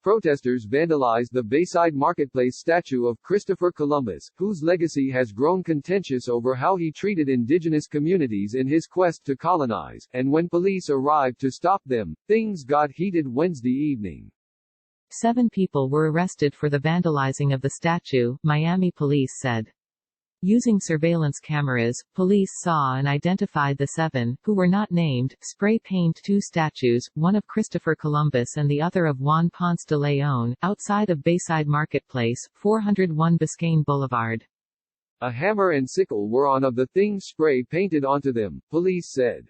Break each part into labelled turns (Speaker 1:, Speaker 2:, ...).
Speaker 1: Protesters vandalized the Bayside Marketplace statue of Christopher Columbus, whose legacy has grown contentious over how he treated indigenous communities in his quest to colonize, and when police arrived to stop them, things got heated Wednesday evening.
Speaker 2: 7 people were arrested for the vandalizing of the statue, Miami police said. Using surveillance cameras, police saw and identified the 7, who were not named, spray paint 2 statues, one of Christopher Columbus and the other of Juan Ponce de Leon, outside of Bayside Marketplace, 401 Biscayne Boulevard.
Speaker 1: A hammer and sickle were on of the things spray painted onto them, police said.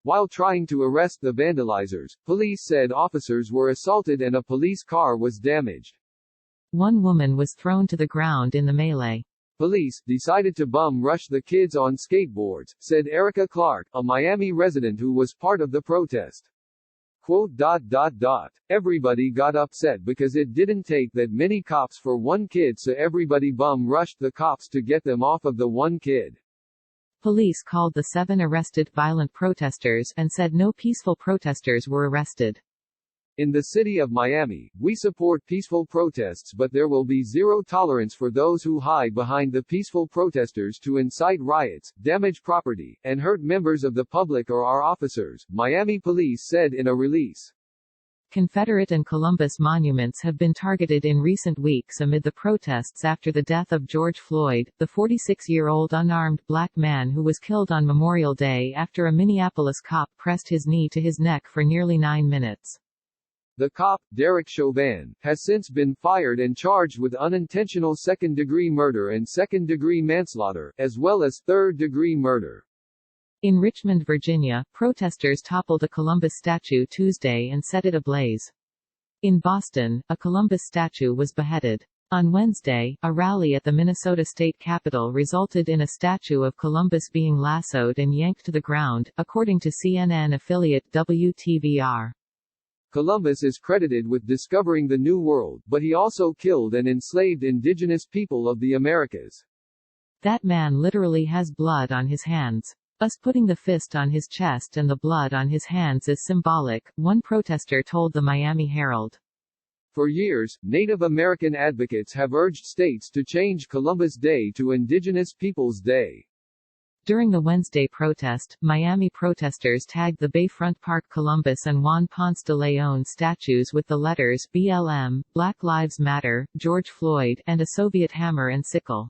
Speaker 1: While trying to arrest the vandalizers, police said officers were assaulted and a police car was damaged.
Speaker 2: One woman was thrown to the ground in the melee.
Speaker 1: Police decided to bum rush the kids on skateboards, said Erica Clark, a Miami resident who was part of the protest. Quote, Everybody got upset because it didn't take that many cops for one kid, so everybody bum rushed the cops to get them off of the one kid.
Speaker 2: Police called the 7 arrested violent protesters and said no peaceful protesters were arrested.
Speaker 1: In the city of Miami, we support peaceful protests, but there will be zero tolerance for those who hide behind the peaceful protesters to incite riots, damage property, and hurt members of the public or our officers, Miami police said in a release.
Speaker 2: Confederate and Columbus monuments have been targeted in recent weeks amid the protests after the death of George Floyd, the 46-year-old unarmed black man who was killed on Memorial Day after a Minneapolis cop pressed his knee to his neck for nearly 9 minutes.
Speaker 1: The cop, Derek Chauvin, has since been fired and charged with unintentional second-degree murder and second-degree manslaughter, as well as third-degree murder.
Speaker 2: In Richmond, Virginia, protesters toppled a Columbus statue Tuesday and set it ablaze. In Boston, a Columbus statue was beheaded. On Wednesday, a rally at the Minnesota State Capitol resulted in a statue of Columbus being lassoed and yanked to the ground, according to CNN affiliate WTVR.
Speaker 1: Columbus is credited with discovering the New World, but he also killed and enslaved indigenous people of the Americas.
Speaker 2: That man literally has blood on his hands. Us putting the fist on his chest and the blood on his hands is symbolic, one protester told the Miami Herald.
Speaker 1: For years, Native American advocates have urged states to change Columbus Day to Indigenous Peoples Day.
Speaker 2: During the Wednesday protest, Miami protesters tagged the Bayfront Park Columbus and Juan Ponce de Leon statues with the letters BLM, Black Lives Matter, George Floyd, and a Soviet hammer and sickle.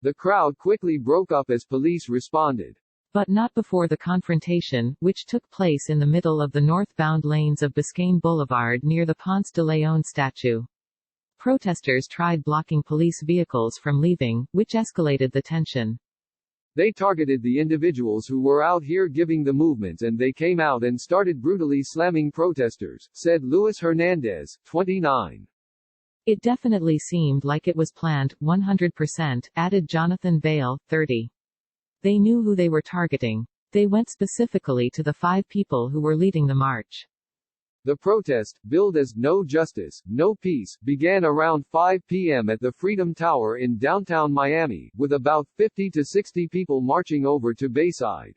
Speaker 2: The
Speaker 1: crowd quickly broke up as police responded.
Speaker 2: But not before the confrontation, which took place in the middle of the northbound lanes of Biscayne Boulevard near the Ponce de Leon statue. Protesters tried blocking police vehicles from leaving, which escalated the tension.
Speaker 1: They targeted the individuals who were out here giving the movements and they came out and started brutally slamming protesters, said Luis Hernandez, 29.
Speaker 2: It definitely seemed like it was planned, 100%, added Jonathan Vale, 30. They knew who they were targeting. They went specifically to the 5 people who were leading the march.
Speaker 1: The protest, billed as No Justice, No Peace, began around 5 p.m. at the Freedom Tower in downtown Miami, with about 50 to 60 people marching over to Bayside.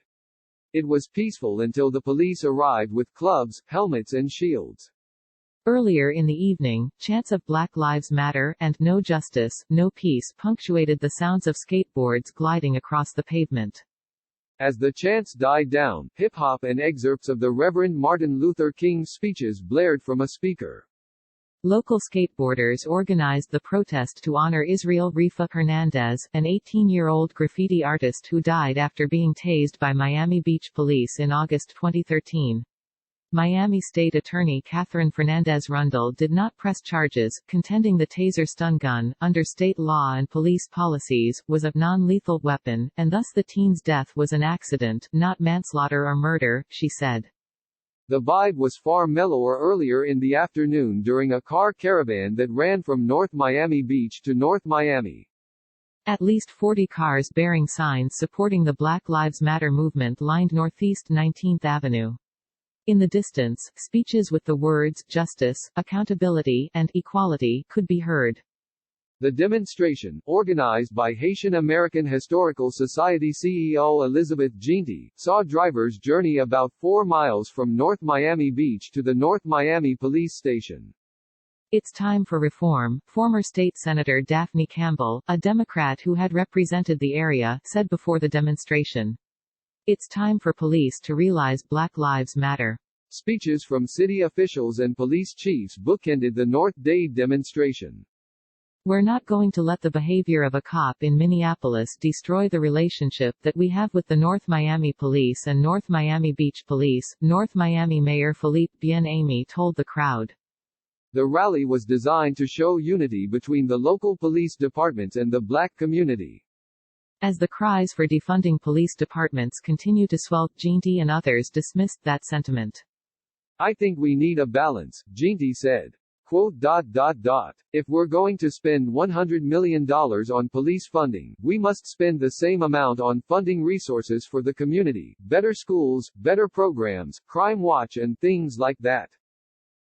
Speaker 1: It was peaceful until the police arrived with clubs, helmets and shields. Earlier in the evening, chants of Black Lives Matter and No Justice, No Peace punctuated the sounds of skateboards gliding across the pavement. As the chants died down, hip-hop and excerpts of the Reverend Martin Luther King's speeches blared from a speaker. Local skateboarders organized the protest to honor Israel Rifa Hernandez, an 18-year-old graffiti artist who died after being tased by Miami Beach police in August 2013. Miami State Attorney Catherine Fernandez-Rundle did not press charges, contending the taser stun gun, under state law and police policies, was a non-lethal weapon, and thus the teen's death was an accident, not manslaughter or murder, she said. The vibe was far mellower earlier in the afternoon during a car caravan that ran from North Miami Beach to North Miami. At least 40 cars bearing signs supporting the Black Lives Matter movement lined Northeast 19th Avenue. In the distance, speeches with the words, justice, accountability, and equality, could be heard. The demonstration, organized by Haitian American Historical Society CEO Elizabeth Ginty, saw drivers journey about 4 miles from North Miami Beach to the North Miami Police Station.
Speaker 2: It's time for reform, former state senator Daphne Campbell, a Democrat who had represented the area, said before the demonstration. It's time for police to realize Black Lives Matter.
Speaker 1: Speeches from city officials and police chiefs bookended the North-Dade demonstration.
Speaker 2: We're not going to let the behavior of a cop in Minneapolis destroy the relationship that we have with the North Miami Police and North Miami Beach Police, North Miami Mayor Philippe Bien-Aimé told the crowd.
Speaker 1: The rally was designed to show unity between the local police departments and the Black community.
Speaker 2: As the cries for defunding police departments continue to swell, Ginty and others dismissed that sentiment.
Speaker 1: I think we need a balance, Ginty said. Quote, If we're going to spend $100 million on police funding, we must spend the same amount on funding resources for the community, better schools, better programs, crime watch and things like that.